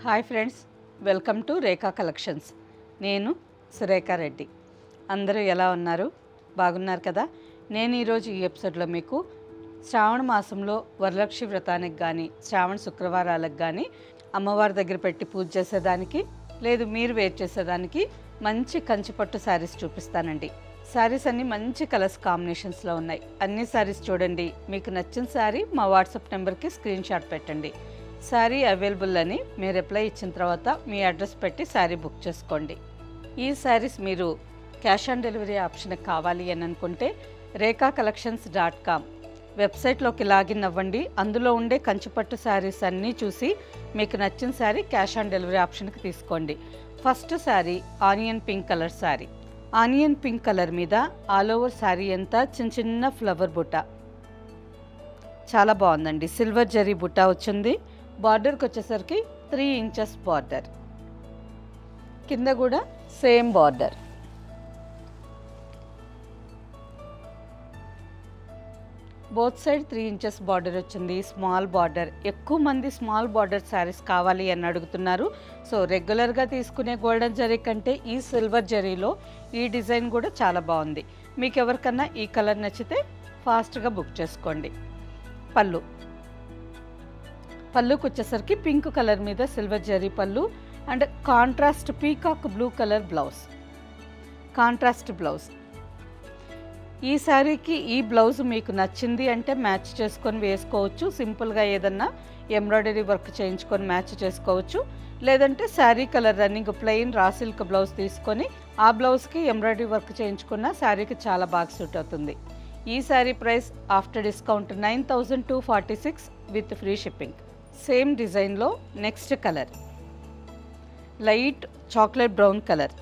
Hi friends, welcome to Rekha collections. నేను సురేఖా రెడ్డి. అందరూ ఎలా ఉన్నారు? బాగున్నారు కదా? నేను ఈరోజు ఈ ఎపిసోడ్లో మీకు శ్రావణ మాసంలో వరలక్ష్మి వ్రతానికి కానీ శ్రావణ శుక్రవారాలకు కానీ అమ్మవారి దగ్గర పెట్టి పూజ చేసేదానికి లేదు మీరు వేర్ చేసేదానికి మంచి కంచిపట్టు శారీస్ చూపిస్తానండి. శారీస్ అన్నీ మంచి కలర్స్ కాంబినేషన్స్లో ఉన్నాయి. అన్ని శారీస్ చూడండి. మీకు నచ్చిన శారీ మా వాట్సాప్ నెంబర్కి స్క్రీన్ షాట్ పెట్టండి. శారీ అవైలబుల్ అని మీరు రిప్లై ఇచ్చిన తర్వాత మీ అడ్రస్ పెట్టి శారీ బుక్ చేసుకోండి. ఈ శారీస్ మీరు క్యాష్ ఆన్ డెలివరీ ఆప్షన్ కావాలి అని అనుకుంటే rekakcollections.com వెబ్సైట్లోకి లాగిన్ అవ్వండి. అందులో ఉండే కంచిపట్టు శారీస్ అన్నీ చూసి మీకు నచ్చిన శారీ క్యాష్ ఆన్ డెలివరీ ఆప్షన్కి తీసుకోండి. First sari onion pink colour sari. Onion pink colour మీద ఆల్ ఓవర్ శారీ అంతా చిన్న చిన్న ఫ్లవర్ బుట్ట, చాలా బాగుందండి. సిల్వర్ జరీ బుట్ట వచ్చింది. బార్డర్కి వచ్చేసరికి 3 ఇంచెస్ బార్డర్, కింద కూడా same border. Both side 3 inches border వచ్చింది. Small border. ఎక్కువ మంది స్మాల్ బార్డర్ శారీస్ కావాలి అని అడుగుతున్నారు. సో రెగ్యులర్గా తీసుకునే గోల్డెన్ జరీ కంటే ఈ సిల్వర్ జరీలో ఈ డిజైన్ కూడా చాలా బాగుంది. మీకు ఎవరికన్నా ఈ కలర్ నచ్చితే ఫాస్ట్గా బుక్ చేసుకోండి. పళ్ళుకి వచ్చేసరికి పింక్ కలర్ మీద సిల్వర్ జరీ పళ్ళు and contrast peacock blue colour blouse. Contrast blouse. ఈ శారీకి ఈ బ్లౌజ్ మీకు నచ్చింది అంటే మ్యాచ్ చేసుకొని వేసుకోవచ్చు. సింపుల్గా ఏదన్నా ఎంబ్రాయిడరీ వర్క్ చేయించుకొని మ్యాచ్ చేసుకోవచ్చు. లేదంటే sari colour running plain raw silk blouse తీసుకొని ఆ బ్లౌజ్కి ఎంబ్రాయిడరీ వర్క్ చేయించుకున్న శారీకి చాలా బాగా సూట్ అవుతుంది. ఈ sari price after discount 9246 with free shipping. Same డిజైన్లో next colour light chocolate brown colour.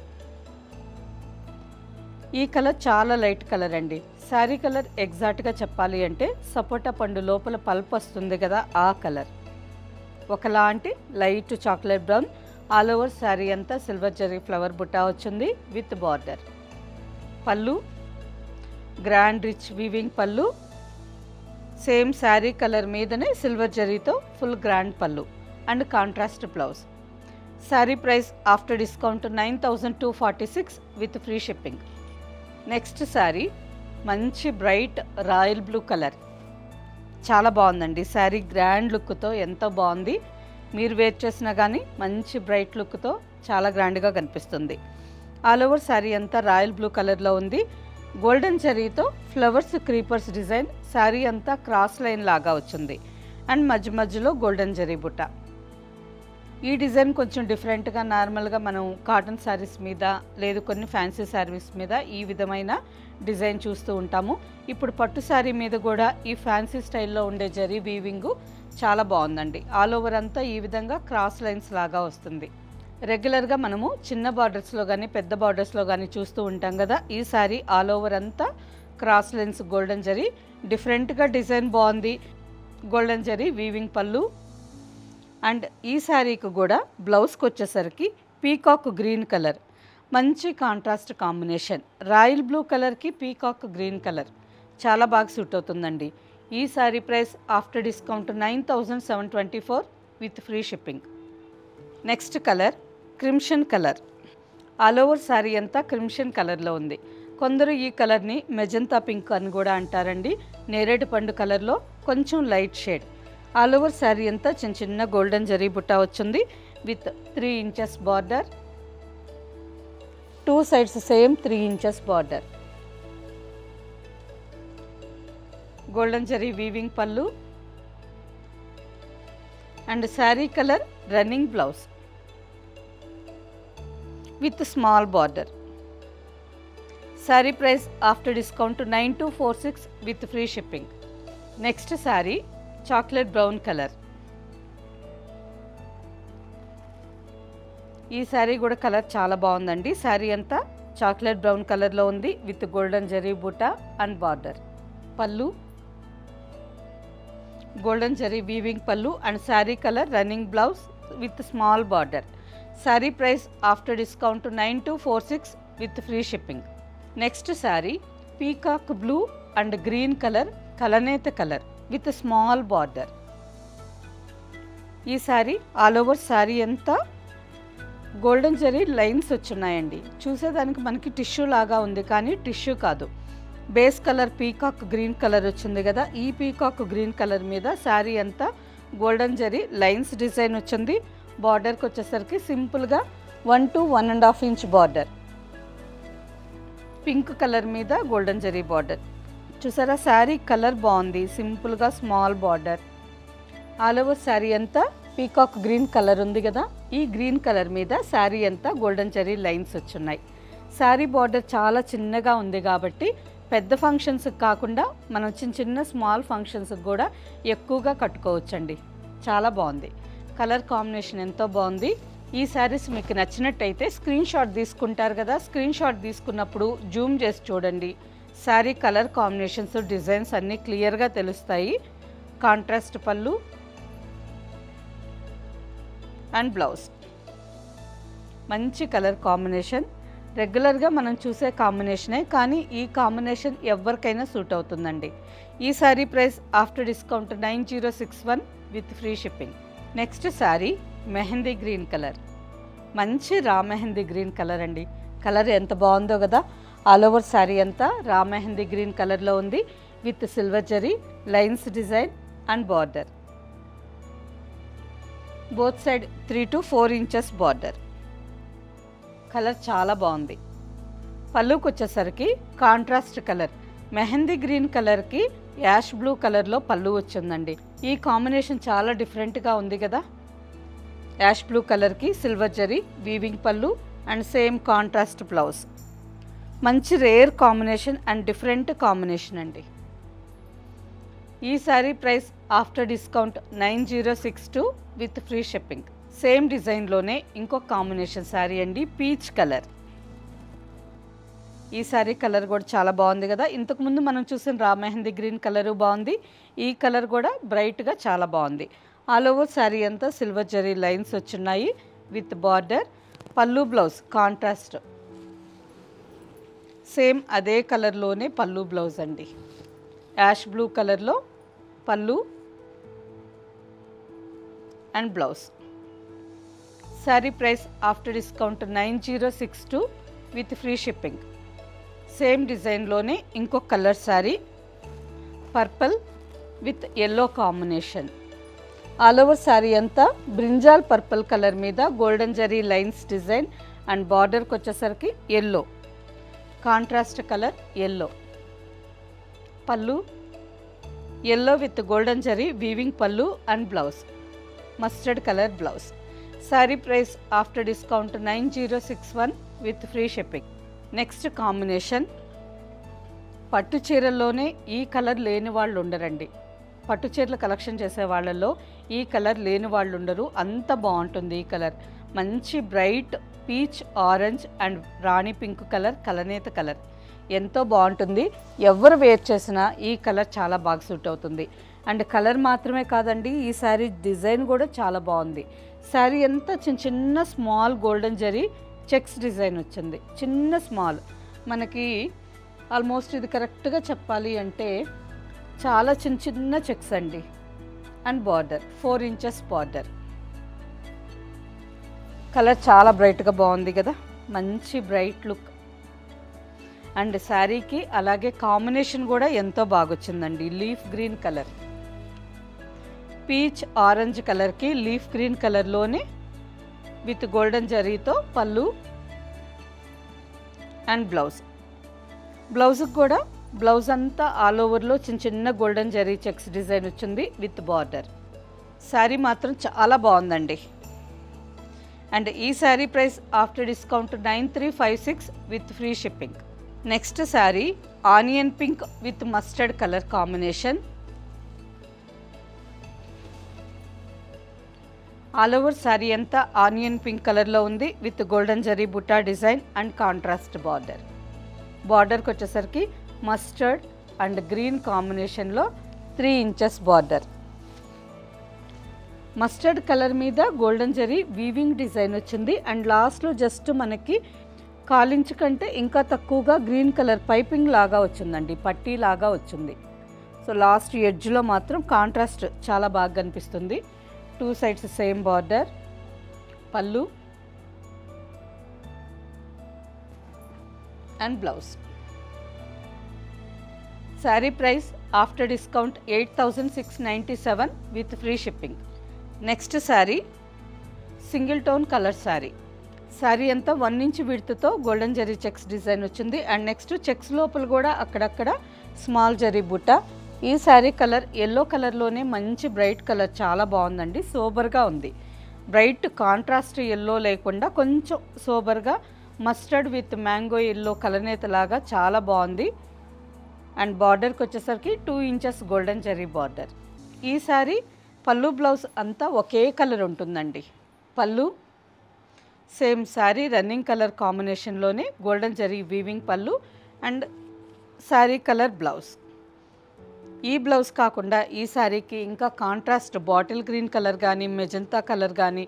ఈ కలర్ చాలా లైట్ కలర్ అండి. శారీ కలర్ ఎగ్జాక్ట్గా చెప్పాలి అంటే సపోటా పండు లోపల పల్ప్ వస్తుంది కదా, ఆ కలర్. ఒకలాంటి light chocolate brown. All over sari అంతా సిల్వర్ జరీ ఫ్లవర్ బుట్టా వచ్చింది విత్ బార్డర్. పళ్ళు గ్రాండ్ రిచ్ వీవింగ్ పళ్ళు. సేమ్ శారీ కలర్ మీదనే సిల్వర్ జరీతో ఫుల్ గ్రాండ్ పళ్ళు and contrast blouse. Sari price after discount 9246 with free shipping. Next sari మంచి బ్రైట్ రాయల్ బ్లూ కలర్. చాలా బాగుందండి. శారీ గ్రాండ్ లుక్తో ఎంతో బాగుంది. మీరు వేర్ చేసినా కానీ మంచి బ్రైట్ లుక్తో చాలా గ్రాండ్గా కనిపిస్తుంది. ఆల్ ఓవర్ శారీ అంతా రాయల్ బ్లూ కలర్లో ఉంది. గోల్డెన్ జరీతో ఫ్లవర్స్ క్రీపర్స్ డిజైన్. శారీ అంతా క్రాస్ లైన్ లాగా వచ్చింది అండ్ మధ్య మధ్యలో గోల్డెన్ జరీ బుట్ట. ఈ డిజైన్ కొంచెం డిఫరెంట్గా నార్మల్గా మనం కాటన్ శారీస్ మీద లేదు కొన్ని ఫ్యాన్సీ శారీస్ మీద ఈ విధమైన డిజైన్ చూస్తూ ఉంటాము. ఇప్పుడు పట్టు శారీ మీద కూడా ఈ ఫ్యాన్సీ స్టైల్లో ఉండే జరీ వీవింగ్ చాలా బాగుందండి. ఆల్ ఓవర్ అంతా ఈ విధంగా క్రాస్ లైన్స్ లాగా వస్తుంది. రెగ్యులర్గా మనము చిన్న బార్డర్స్లో కానీ పెద్ద బార్డర్స్లో కానీ చూస్తూ ఉంటాం కదా. ఈ శారీ ఆల్ ఓవర్ అంతా క్రాస్ లైన్స్ గోల్డెన్ జరీ. డిఫరెంట్గా డిజైన్ బాగుంది. గోల్డెన్ జరీ వీవింగ్ పళ్ళు అండ్ ఈ శారీకి కూడా బ్లౌజ్కి వచ్చేసరికి పీకాక్ గ్రీన్ కలర్. మంచి కాంట్రాస్ట్ కాంబినేషన్. రాయల్ బ్లూ కలర్కి పీకాక్ గ్రీన్ కలర్ చాలా బాగా సూట్ అవుతుందండి. ఈ sari price after discount 9724 with free shipping. Next colour crimson colour. All over sari అంతా క్రిమ్షన్ కలర్లో ఉంది. కొందరు ఈ కలర్ని మెజంతా పింక్ అని కూడా అంటారండి. నేరేడు పండు కలర్లో కొంచెం light shade. All over sari అంతా చిన్న చిన్న గోల్డెన్ జరీ బుట్ట వచ్చింది with 3 inches border. 2 sides same 3 inches border. Golden zari weaving పళ్ళు and sari colour running blouse with small border. Sari price after discount 9246 with free shipping. Next sari chocolate brown colour. ఈ శారీ కూడా colour చాలా బాగుందండి. శారీ అంతా చాక్లెట్ బ్రౌన్ కలర్లో ఉంది విత్ గోల్డెన్ జరీ బూటా and border. పళ్ళు గోల్డెన్ జరీ వీవింగ్ పళ్ళు and sari colour running blouse with small border. Sari price after discount 9246 with free shipping. Next sari peacock blue and green colour, కలనేత కలర్ విత్ స్మాల్ బార్డర్. ఈ sari all over sari అంతా golden zari lines వచ్చున్నాయండి. చూసేదానికి మనకి tissue లాగా ఉంది, కానీ టిష్యూ కాదు. Base colour peacock green colour వచ్చింది కదా, ఈ పీకాక్ గ్రీన్ కలర్ మీద శారీ అంతా గోల్డెన్ జరీ లైన్స్ డిజైన్ వచ్చింది. బార్డర్కి వచ్చేసరికి సింపుల్గా 1 to 1.5 inch border. Pink colour మీద గోల్డెన్ జరీ బార్డర్. చూసారా శారీ కలర్ బాగుంది, సింపుల్గా small border. All over sari అంతా పీకాక్ గ్రీన్ కలర్ ఉంది కదా, ఈ గ్రీన్ కలర్ మీద శారీ అంతా గోల్డెన్ జరీ లైన్స్ వచ్చున్నాయి. శారీ బార్డర్ చాలా చిన్నగా ఉంది కాబట్టి పెద్ద ఫంక్షన్స్కి కాకుండా మనం చిన్న స్మాల్ ఫంక్షన్స్కి కూడా ఎక్కువగా కట్టుకోవచ్చండి. చాలా బాగుంది. కలర్ కాంబినేషన్ ఎంతో బాగుంది. ఈ శారీస్ మీకు నచ్చినట్టయితే స్క్రీన్ షాట్ తీసుకుంటారు కదా, స్క్రీన్ షాట్ తీసుకున్నప్పుడు జూమ్ చేసి చూడండి. శారీ కలర్ కాంబినేషన్స్ డిజైన్స్ అన్నీ క్లియర్గా తెలుస్తాయి. కాంట్రాస్ట్ పళ్ళు అండ్ బ్లౌజ్. మంచి కలర్ కాంబినేషన్. రెగ్యులర్గా మనం చూసే కాంబినేషనే, కానీ ఈ కాంబినేషన్ ఎవరికైనా సూట్ అవుతుందండి. ఈ sari price after discount 9061 with free shipping. Next sari mehndi green colour. మంచి రా మెహందీ గ్రీన్ కలర్ అండి. కలర్ ఎంత బాగుందో కదా. ఆల్ ఓవర్ శారీ అంతా రా మెహందీ గ్రీన్ కలర్లో ఉంది with silver zari lines design and border. Both side 3 to 4 inches border. Colour చాలా బాగుంది. పళ్ళుకి వచ్చేసరికి కాంట్రాస్ట్ కలర్ మెహందీ గ్రీన్ కలర్కి యాష్ బ్లూ కలర్లో పళ్ళు వచ్చిందండి. ఈ కాంబినేషన్ చాలా డిఫరెంట్గా ఉంది కదా. యాష్ బ్లూ కలర్కి సిల్వర్ జరీ వీవింగ్ పళ్ళు అండ్ సేమ్ కాంట్రాస్ట్ బ్లౌజ్. మంచి rare combination and different combination అండి. ఈ sari price after discount 9062 with free shipping. Same డిజైన్లోనే ఇంకొక కాంబినేషన్ శారీ అండి, పీచ్ కలర్. ఈ శారీ కలర్ కూడా చాలా బాగుంది కదా. ఇంతకుముందు మనం చూసిన రా మెహందీ గ్రీన్ కలరు బాగుంది, ఈ కలర్ కూడా బ్రైట్గా చాలా బాగుంది. ఆల్ ఓవర్ శారీ అంతా సిల్వర్ జరీ లైన్స్ వచ్చున్నాయి విత్ బార్డర్. పళ్ళు బ్లౌజ్ కాంట్రాస్ట్ సేమ్ అదే కలర్లోనే పళ్ళు బ్లౌజ్ అండి. యాష్ బ్లూ కలర్లో పళ్ళు and blouse. Sari price after discount 9062 with free shipping. Same డిజైన్లోనే ఇంకొక colour sari purple with yellow combination. All over sari అంతా బ్రింజాల్ పర్పుల్ కలర్ మీద golden zari lines design and బార్డర్కి వచ్చేసరికి ఎల్లో కాంట్రాస్ట్ కలర్ ఎల్లో. పళ్ళు yellow with golden zari weaving పళ్ళు and blouse mustard colour blouse. Sari price after discount 9061 with free shipping. Next combination పట్టు చీరల్లోనే ఈ colour లేని వాళ్ళు ఉండరండి. పట్టు చీరల కలెక్షన్ చేసే వాళ్ళల్లో ఈ కలర్ లేని వాళ్ళు ఉండరు, అంత బాగుంటుంది ఈ కలర్. మంచి bright peach orange and rani pink colour, కలనేత కలర్ ఎంతో బాగుంటుంది. ఎవరు వేర్ చేసినా ఈ కలర్ చాలా బాగా సూట్ అవుతుంది. అండ్ కలర్ మాత్రమే కాదండి, ఈ శారీ డిజైన్ కూడా చాలా బాగుంది. శారీ అంతా చిన్న small golden zari checks design వచ్చింది, చిన్న స్మాల్. మనకి ఆల్మోస్ట్ ఇది కరెక్ట్గా చెప్పాలి అంటే చాలా చిన్న చెక్స్ అండి. And border 4 inches border. Colour చాలా బ్రైట్గా బాగుంది కదా, మంచి బ్రైట్ లుక్. అండ్ శారీకి అలాగే కాంబినేషన్ కూడా ఎంతో బాగొచ్చిందండి. Leaf green colour peach orange కలర్కి లీఫ్ గ్రీన్ కలర్లోనే విత్ గోల్డెన్ జరీతో పళ్ళు అండ్ బ్లౌజ్. బ్లౌజ్కి కూడా బ్లౌజ్ అంతా ఆల్ ఓవర్లో చిన్న గోల్డెన్ జరీ చెక్స్ డిజైన్ వచ్చింది విత్ బార్డర్. శారీ మాత్రం చాలా బాగుందండి. అండ్ ఈ sari price after discount 9356 with free shipping. Next sari onion pink with mustard colour combination. All over sari అంతా ఆనియన్ పింక్ కలర్లో ఉంది విత్ గోల్డెన్ జరీ బుట్టా డిజైన్ అండ్ కాంట్రాస్ట్ బార్డర్. బార్డర్కి వచ్చేసరికి మస్టర్డ్ అండ్ గ్రీన్ కాంబినేషన్లో 3 ఇంచెస్ బార్డర్. మస్టర్డ్ కలర్ మీద golden zari weaving design వచ్చింది. And లాస్ట్లో జస్ట్ మనకి కాలించ్ కంటే ఇంకా తక్కువగా గ్రీన్ కలర్ పైపింగ్ లాగా వచ్చిందండి, పట్టీ లాగా వచ్చింది. సో లాస్ట్ ఎడ్జ్లో మాత్రం కాంట్రాస్ట్ చాలా బాగా కనిపిస్తుంది. టూ సైడ్స్ సేమ్ బార్డర్, పళ్ళు and blouse. Sari price after discount 8697 with free shipping. Next sari single tone colour sari. Sari అంతా 1 ఇంచ్ విడ్త్తో గోల్డెన్ జరీ చెక్స్ డిజైన్ వచ్చింది. అండ్ నెక్స్ట్ చెక్స్ లోపల కూడా అక్కడక్కడ స్మాల్ జరీ బుట్ట. ఈ శారీ కలర్ ఎల్లో కలర్లోనే మంచి బ్రైట్ కలర్, చాలా బాగుందండి. సోబర్గా ఉంది, బ్రైట్ కాంట్రాస్ట్ ఎల్లో లేకుండా కొంచెం సోబర్గా మస్టర్డ్ విత్ మ్యాంగో ఎల్లో కలనేతలాగా చాలా బాగుంది. అండ్ బార్డర్కి వచ్చేసరికి 2 ఇంచెస్ గోల్డెన్ జరీ బార్డర్. ఈ శారీ పళ్ళు బ్లౌజ్ అంతా ఒకే కలర్ ఉంటుందండి. పళ్ళు సేమ్ శారీ రన్నింగ్ కలర్ కాంబినేషన్లోనే గోల్డెన్ జరీ వీవింగ్ పళ్ళు అండ్ శారీ కలర్ బ్లౌజ్. ఈ బ్లౌజ్ కాకుండా ఈ శారీకి ఇంకా కాంట్రాస్ట్ బాటిల్ గ్రీన్ కలర్ కానీ, మెజంతా కలర్ కానీ,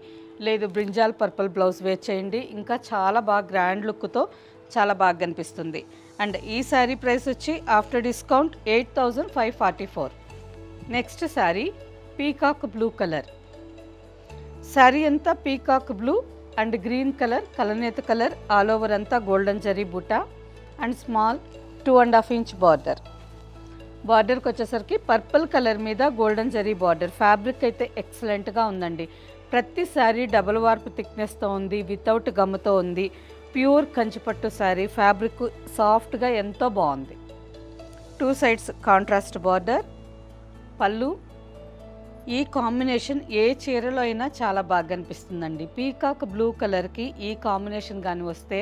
లేదు బ్రింజాల్ పర్పుల్ బ్లౌజ్ వేర్ చేయండి. ఇంకా చాలా బాగా గ్రాండ్ లుక్తో చాలా బాగా కనిపిస్తుంది. అండ్ ఈ శారీ ప్రైస్ వచ్చి after discount 8544. Next sari peacock blue colour. Sari అంతా peacock blue and green colour, కలనేత కలర్, ఆల్ ఓవర్ అంతా గోల్డెన్ జరీ బుటా అండ్ స్మాల్ 2.5 ఇంచ్ బార్డర్. బార్డర్కి వచ్చేసరికి పర్పుల్ కలర్ మీద గోల్డెన్ జరీ బార్డర్. ఫ్యాబ్రిక్ అయితే ఎక్సలెంట్గా ఉందండి. ప్రతి శారీ డబుల్ వార్ప్ థిక్నెస్తో ఉంది, వితౌట్ గమ్తో ఉంది. ప్యూర్ కంచిపట్టు శారీ, ఫ్యాబ్రిక్ సాఫ్ట్గా ఎంతో బాగుంది. 2 సైడ్స్ కాంట్రాస్ట్ బార్డర్, పళ్ళు. ఈ కాంబినేషన్ ఏ చీరలో అయినా చాలా బాగా కనిపిస్తుందండి. పీకాక్ బ్లూ కలర్కి ఈ కాంబినేషన్ కానీ వస్తే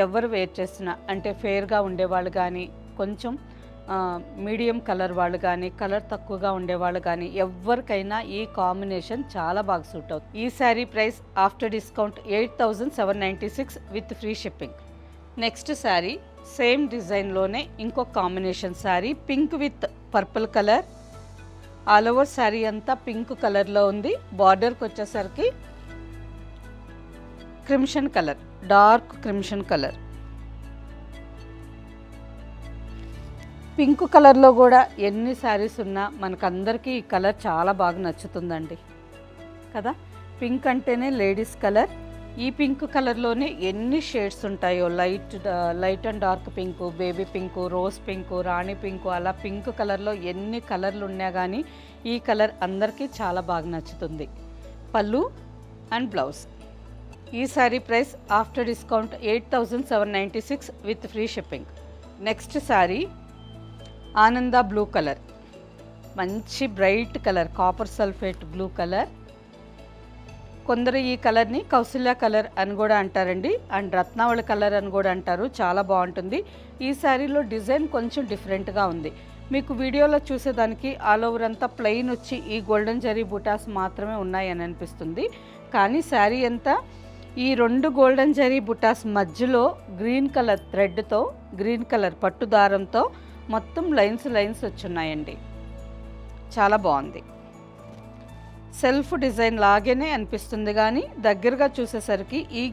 ఎవరు వేర్ చేసినా, అంటే ఫేర్గా ఉండేవాళ్ళు కానీ, కొంచెం మీడియం కలర్ వాళ్ళు కానీ, కలర్ తక్కువగా ఉండేవాళ్ళు కానీ, ఎవరికైనా ఈ కాంబినేషన్ చాలా బాగా సూట్ అవుతుంది. ఈ sari price after discount 8796 with free shipping. Next sari same డిజైన్లోనే ఇంకొక combination sari, pink with purple colour. All over sari అంతా పింక్ కలర్లో ఉంది. బార్డర్కి వచ్చేసరికి crimson colour, dark crimson colour. Pink కలర్లో కూడా ఎన్ని శారీస్ ఉన్నా మనకందరికీ ఈ కలర్ చాలా బాగా నచ్చుతుందండి కదా. పింక్ అంటేనే లేడీస్ కలర్. ఈ పింక్ కలర్లోనే ఎన్ని షేడ్స్ ఉంటాయో, light and dark pink, baby pink, rose pink, Rani pink, అలా పింక్ కలర్లో ఎన్ని కలర్లు ఉన్నా కానీ ఈ కలర్ అందరికీ చాలా బాగా నచ్చుతుంది. పళ్ళు అండ్ బ్లౌజ్. ఈ sari price after discount 8796 with free shipping. Next sari ఆనంద బ్లూ కలర్. మంచి bright colour, copper sulphate blue colour. కొందరు ఈ కలర్ని కౌశల్య కలర్ అని కూడా అంటారండి, అండ్ రత్నావళి కలర్ అని కూడా అంటారు. చాలా బాగుంటుంది. ఈ శారీలో డిజైన్ కొంచెం డిఫరెంట్గా ఉంది. మీకు వీడియోలో చూసేదానికి ఆల్ ఓవర్ అంతా ప్లెయిన్ వచ్చి ఈ గోల్డెన్ జరీ బుటాస్ మాత్రమే ఉన్నాయని అనిపిస్తుంది. కానీ శారీ అంతా ఈ 2 గోల్డెన్ జరీ బుటాస్ మధ్యలో గ్రీన్ కలర్ థ్రెడ్తో, గ్రీన్ కలర్ పట్టు దారంతో మొత్తం లైన్స్ వచ్చున్నాయండి. చాలా బాగుంది. సెల్ఫ్ డిజైన్ లాగానే అనిపిస్తుంది కానీ దగ్గరగా చూసేసరికి ఈ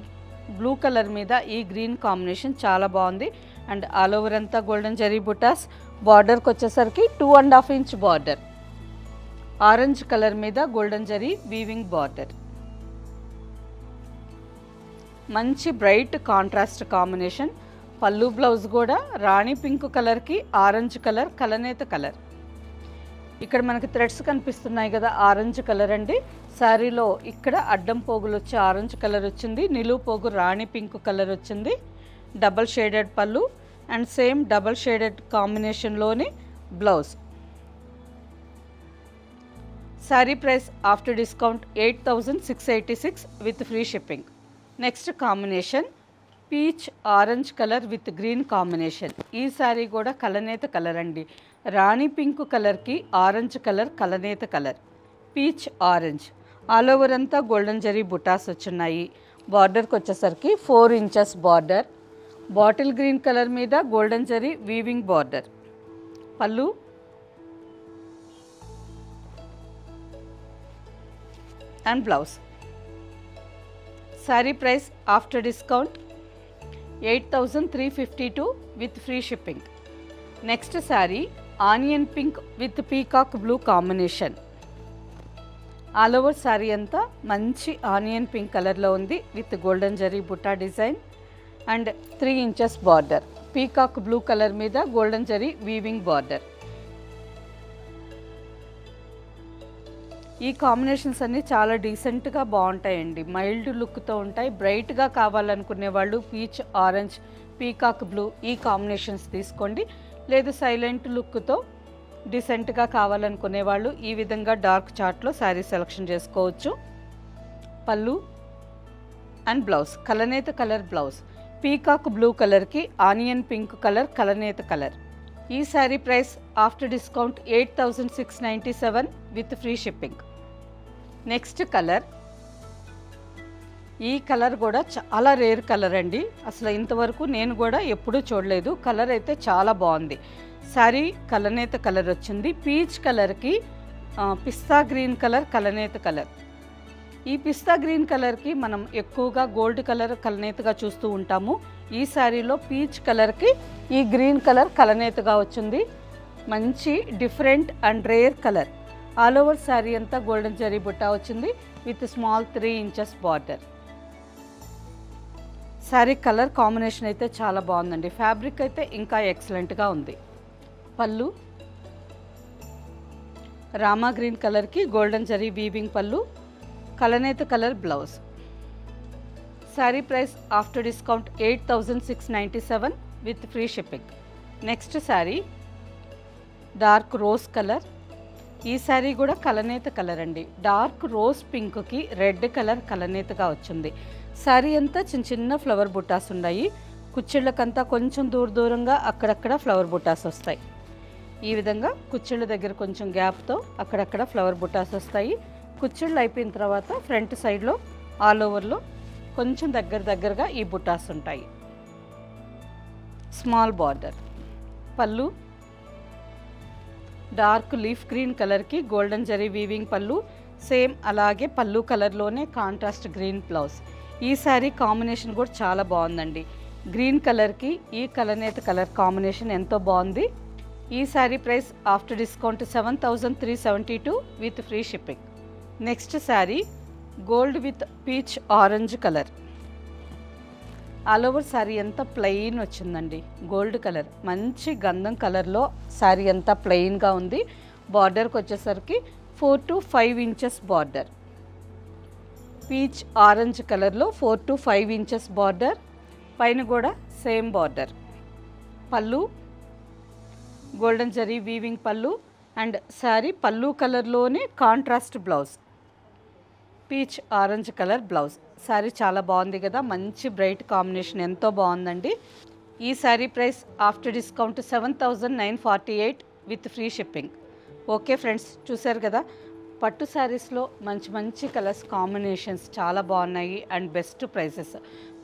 బ్లూ కలర్ మీద ఈ గ్రీన్ కాంబినేషన్ చాలా బాగుంది. అండ్ ఆల్ ఓవర్ అంతా గోల్డెన్ జరీ బుటాస్. బార్డర్కి వచ్చేసరికి 2.5 ఇంచ్ బార్డర్, ఆరెంజ్ కలర్ మీద గోల్డెన్ జరీ వీవింగ్ బార్డర్. మంచి బ్రైట్ కాంట్రాస్ట్ కాంబినేషన్. పళ్ళు బ్లౌజ్ కూడా రాణి పింక్ కలర్కి ఆరెంజ్ కలర్, కలనేత కలర్. ఇక్కడ మనకి థ్రెడ్స్ కనిపిస్తున్నాయి కదా, ఆరెంజ్ కలర్ అండి. శారీలో ఇక్కడ అడ్డం పోగులు వచ్చి ఆరెంజ్ కలర్ వచ్చింది, నిలువు పోగు రాణి పింక్ కలర్ వచ్చింది. డబల్ షేడెడ్ పళ్ళు అండ్ సేమ్ డబల్ షేడెడ్ కాంబినేషన్లోని blouse. Sari price after discount 8686 with free shipping. Next combination peach orange colour with green combination. ఈ శారీ కూడా కలనేత కలర్ అండి. రాణి పింక్ కలర్కి ఆరెంజ్ కలర్, కలనేత colour, peach orange. All over అంతా గోల్డెన్ జరీ బుటాస్ వచ్చున్నాయి. బార్డర్కి వచ్చేసరికి 4 inches border, bottle green colour మీద గోల్డెన్ జరీ వీవింగ్ బార్డర్. పళ్ళు and blouse. Sari price after discount 8352 with free shipping. Next sari onion pink with peacock blue combination. All over sari అంతా మంచి onion pink కలర్లో ఉంది విత్ గోల్డెన్ జరీ బుట్టా design and 3 inches border. Peacock blue colour మీద golden zari weaving border. ఈ combinations అన్నీ చాలా డీసెంట్గా బాగుంటాయండి, మైల్డ్ లుక్తో ఉంటాయి. బ్రైట్గా కావాలనుకునే వాళ్ళు పీచ్ ఆరెంజ్, పీకాక్ బ్లూ ఈ కాంబినేషన్స్ తీసుకోండి. లేదు సైలెంట్ లుక్తో డీసెంట్గా కావాలనుకునే వాళ్ళు ఈ విధంగా డార్క్ చార్ట్లో శారీ సెలెక్షన్ చేసుకోవచ్చు. పళ్ళు అండ్ బ్లౌజ్ కలనేత కలర్ బ్లౌజ్. పీకాక్ బ్లూ కలర్కి ఆనియన్ పింక్ కలర్ కలనేత కలర్. ఈ sari price after discount 8697 with free shipping. Next colour, ఈ కలర్ కూడా చాలా రేర్ కలర్ అండి, అసలు ఇంతవరకు నేను కూడా ఎప్పుడూ చూడలేదు. కలర్ అయితే చాలా బాగుంది. శారీ కలనేత కలర్ వచ్చింది. పీచ్ కలర్కి పిస్తా గ్రీన్ కలర్ కలనేత కలర్. ఈ పిస్తా గ్రీన్ కలర్కి మనం ఎక్కువగా గోల్డ్ కలర్ కలనేతగా చూస్తూ ఉంటాము. ఈ శారీలో పీచ్ కలర్కి ఈ గ్రీన్ కలర్ కలనేతగా వచ్చింది. మంచి different and rare colour. All over sari అంతా గోల్డెన్ జరీ బుట్టా వచ్చింది with small 3 inches border. Sari colour combination అయితే చాలా బాగుందండి. ఫ్యాబ్రిక్ అయితే ఇంకా ఎక్సలెంట్గా ఉంది. పళ్ళు రామా గ్రీన్ కలర్కి గోల్డెన్ జరీ వీవింగ్ పళ్ళు, కలనేత colour blouse. Sari price after discount 8697 with free shipping. Next sari dark rose colour. ఈ శారీ కూడా కలనేత కలర్ అండి. డార్క్ రోజ్ పింక్కి రెడ్ కలర్ కలనేతగా వచ్చింది. శారీ అంతా చిన్న చిన్న ఫ్లవర్ బుట్టాస్ ఉన్నాయి. కుచ్చిళ్ళకంతా కొంచెం దూరంగా అక్కడక్కడ ఫ్లవర్ బుట్టాస్ వస్తాయి. ఈ విధంగా కుచ్చిళ్ళ దగ్గర కొంచెం గ్యాప్తో అక్కడక్కడ ఫ్లవర్ బుట్టాస్ వస్తాయి. కుచ్చిళ్ళు అయిపోయిన తర్వాత ఫ్రంట్ సైడ్లో ఆల్ ఓవర్లో కొంచెం దగ్గరగా ఈ బుట్టాస్ ఉంటాయి. Small border. పళ్ళు డార్క్ లీఫ్ గ్రీన్ కలర్కి గోల్డెన్ జరీ వీవింగ్ పళ్ళు, సేమ్ అలాగే పళ్ళు కలర్లోనే కాంట్రాస్ట్ గ్రీన్ బ్లౌజ్. ఈ శారీ కాంబినేషన్ కూడా చాలా బాగుందండి. గ్రీన్ కలర్కి ఈ కలనేత కలర్ కాంబినేషన్ ఎంతో బాగుంది. ఈ sari price after discount 7372 with free shipping. Next sari gold with peach orange colour. All over sari అంతా ప్లెయిన్ వచ్చిందండి. గోల్డ్ కలర్ మంచి గంధం కలర్లో శారీ అంతా ప్లెయిన్గా ఉంది. బార్డర్కి వచ్చేసరికి 4 to 5 inches border. Peach orange కలర్లో 4 to 5 ఇంచెస్ బార్డర్. పైన కూడా సేమ్ బార్డర్. పళ్ళు గోల్డెన్ జరీ వీవింగ్ పళ్ళు అండ్ శారీ పళ్ళు కలర్లోనే contrast blouse. Peach orange colour blouse. Sari చాలా బాగుంది కదా, మంచి బ్రైట్ కాంబినేషన్, ఎంతో బాగుందండి. ఈ sari price after discount 7948 with free shipping. Okay friends, చూసారు కదా పట్టు శారీస్లో మంచి కలర్స్ కాంబినేషన్స్ చాలా బాగున్నాయి అండ్ బెస్ట్ ప్రైసెస్.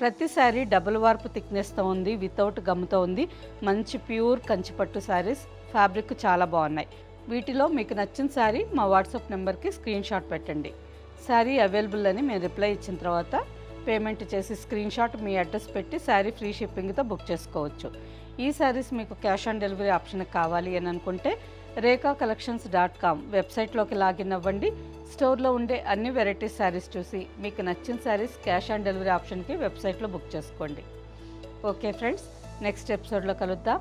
ప్రతి శారీ డబుల్ వార్పు థిక్నెస్తో ఉంది, వితౌట్ గమ్తో ఉంది. మంచి ప్యూర్ కంచి పట్టు శారీస్, ఫ్యాబ్రిక్ చాలా బాగున్నాయి. వీటిలో మీకు నచ్చిన శారీ మా వాట్సాప్ నెంబర్కి స్క్రీన్ షాట్ పెట్టండి. శారీ అవైలబుల్ అని మేము రిప్లై ఇచ్చిన తర్వాత పేమెంట్ చేసి స్క్రీన్ షాట్ మీ అడ్రస్ పెట్టి శారీ ఫ్రీ షిప్పింగ్తో బుక్ చేసుకోవచ్చు. ఈ శారీస్ మీకు క్యాష్ ఆన్ డెలివరీ ఆప్షన్ కావాలి అని అనుకుంటే rekhacollections.com వెబ్సైట్లోకి లాగిన్ అవ్వండి. స్టోర్లో ఉండే అన్ని వెరైటీస్ శారీస్ చూసి మీకు నచ్చిన శారీస్ క్యాష్ ఆన్ డెలివరీ ఆప్షన్కి వెబ్సైట్లో బుక్ చేసుకోండి. ఓకే ఫ్రెండ్స్, నెక్స్ట్ ఎపిసోడ్లో కలుద్దాం.